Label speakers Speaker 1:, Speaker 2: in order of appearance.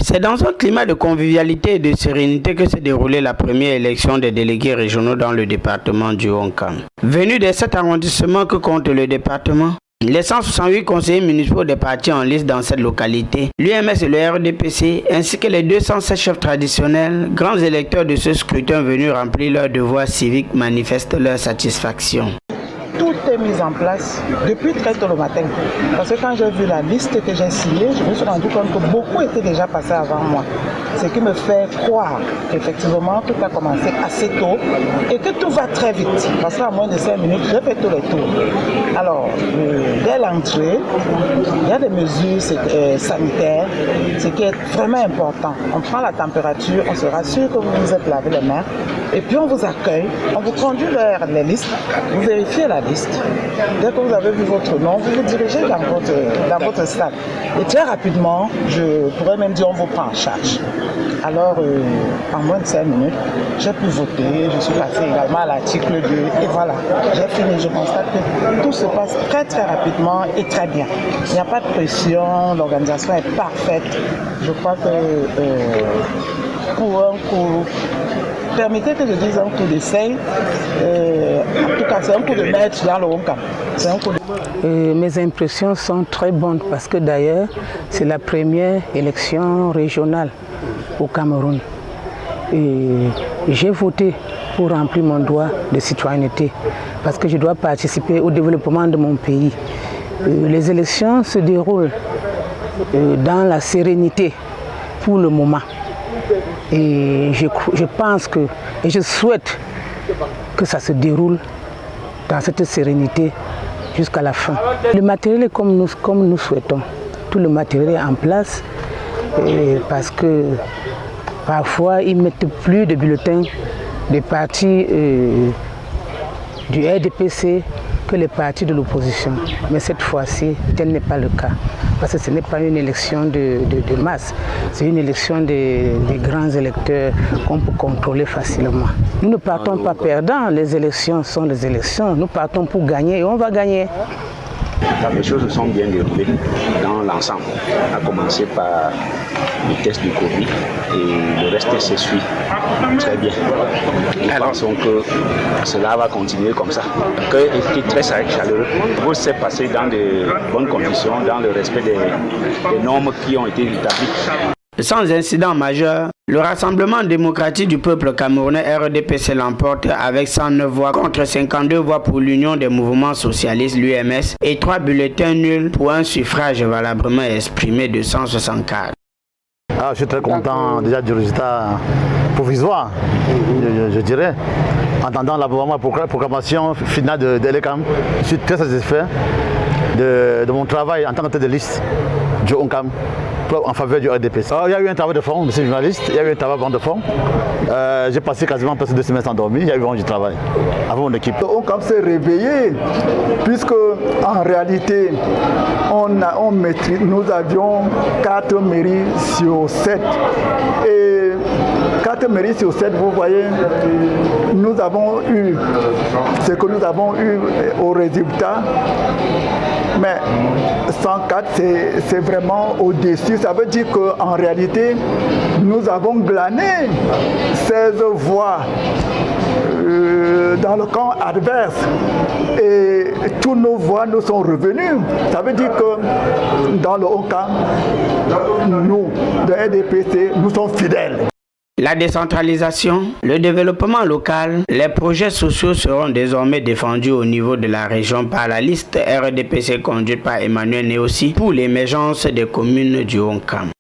Speaker 1: C'est dans un climat de convivialité et de sérénité que s'est déroulée la première élection des délégués régionaux dans le département du Haut-Nkam. Venus des 7 arrondissements que compte le département, les 168 conseillers municipaux des partis en liste dans cette localité, l'UMS et le RDPC, ainsi que les 216 chefs traditionnels, grands électeurs de ce scrutin venus remplir leurs devoirs civiques, manifestent leur satisfaction.
Speaker 2: Tout est mis en place depuis très tôt le matin. Parce que quand j'ai vu la liste que j'ai signée, je me suis rendu compte que beaucoup étaient déjà passés avant moi. Ce qui me fait croire qu'effectivement tout a commencé assez tôt et que tout va très vite. Parce qu'en moins de 5 minutes, j'ai fait tous les tours. Alors, dès l'entrée, il y a des mesures sanitaires, ce qui est vraiment important. On prend la température, on se rassure que vous vous êtes lavé les mains et puis on vous accueille, on vous conduit vers les listes, vous vérifiez la liste. Dès que vous avez vu votre nom, vous vous dirigez dans votre stade. Et très rapidement, je pourrais même dire on vous prend en charge. Alors, en moins de 5 minutes, j'ai pu voter, je suis passé également à l'article 2 et voilà, j'ai fini. Je constate que tout se passe très très rapidement et très bien. Il n'y a pas de pression, l'organisation est parfaite. Je crois que pour un coup, permettez que je dise un coup d'essai, en tout cas c'est un coup de maître dans le Haut-Nkam.
Speaker 3: Mes impressions sont très bonnes parce que d'ailleurs c'est la première élection régionale au Cameroun. Et j'ai voté pour remplir mon droit de citoyenneté parce que je dois participer au développement de mon pays. Les élections se déroulent dans la sérénité pour le moment. Et je pense que, et je souhaite que ça se déroule dans cette sérénité jusqu'à la fin. Le matériel est comme nous souhaitons. Tout le matériel est en place parce que parfois ils ne mettent plus de bulletins des partis du RDPC que les partis de l'opposition. Mais cette fois-ci, tel n'est pas le cas. Parce que ce n'est pas une élection de masse, c'est une élection des grands électeurs qu'on peut contrôler facilement. Nous ne partons pas perdants, les élections sont les élections. Nous partons pour gagner et on va gagner.
Speaker 4: Les choses se sont bien déroulées dans l'ensemble, à commencer par le test du Covid et le reste se suit très bien. Nous pensons que cela va continuer comme ça. L'accueil était très chaleureux. Tout s'est passé dans de bonnes conditions, dans le respect des normes qui ont été établies.
Speaker 1: Sans incident majeur, le Rassemblement démocratique du peuple camerounais RDPC l'emporte avec 109 voix contre 52 voix pour l'Union des mouvements socialistes, l'UMS, et 3 bulletins nuls pour un suffrage valablement exprimé de 164.
Speaker 5: Je suis très content déjà du résultat provisoire, je dirais. En attendant la proclamation finale de l'ECAM, je suis très satisfait de mon travail en tant que tête de liste du Haut-Nkam en faveur du RDPC. Il y a eu un travail de fond, monsieur le journaliste, il y a eu un travail de fond. J'ai passé quasiment presque 2 semaines sans dormir, il y a eu vraiment du travail avant mon équipe.
Speaker 6: Le Haut-Nkam s'est réveillé, puisque en réalité, nous avions 4 mairies sur 7. Et 4 mairies sur 7, vous voyez, nous avons eu ce que nous avons eu au résultat. Mais 104, c'est vraiment au-dessus. Ça veut dire qu'en réalité, nous avons glané 16 voix dans le camp adverse. Et tous nos voix nous sont revenues. Ça veut dire que dans le Haut-Nkam, nous, de RDPC, nous sommes fidèles.
Speaker 1: La décentralisation, le développement local, les projets sociaux seront désormais défendus au niveau de la région par la liste RDPC conduite par Emmanuel Néossi pour l'émergence des communes du Haut-Nkam.